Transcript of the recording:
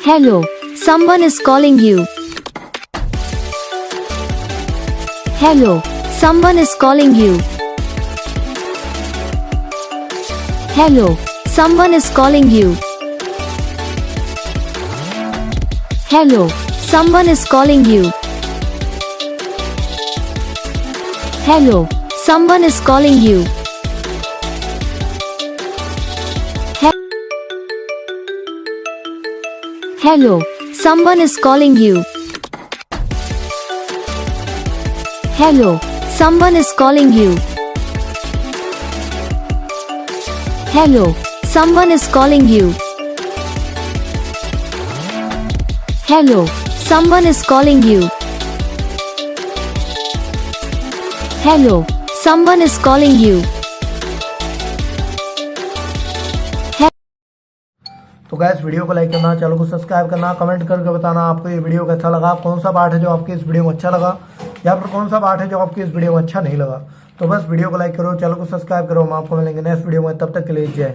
Hello, someone is calling you. Hello, someone is calling you. Hello, someone is calling you. Hello, someone is calling you. Hello, someone is calling you. Hello, someone is calling you. Hello, someone is calling you. Hello, someone is calling you. Hello, someone is calling you. Hello, someone is calling you. तो gas video को like करना, channel को subscribe करना, comment करके बताना आपको ये video कैसा लगा, कौन सा पार्ट है जो आपके इस वीडियो में अच्छा लगा या फिर कौन सा पार्ट है जो आपके इस वीडियो में अच्छा नहीं लगा। तो बस वीडियो को लाइक करो, चैनल को सब्सक्राइब करो। हम आपको मिलेंगे नेक्स्ट वीडियो में, तब तक के लिए जय।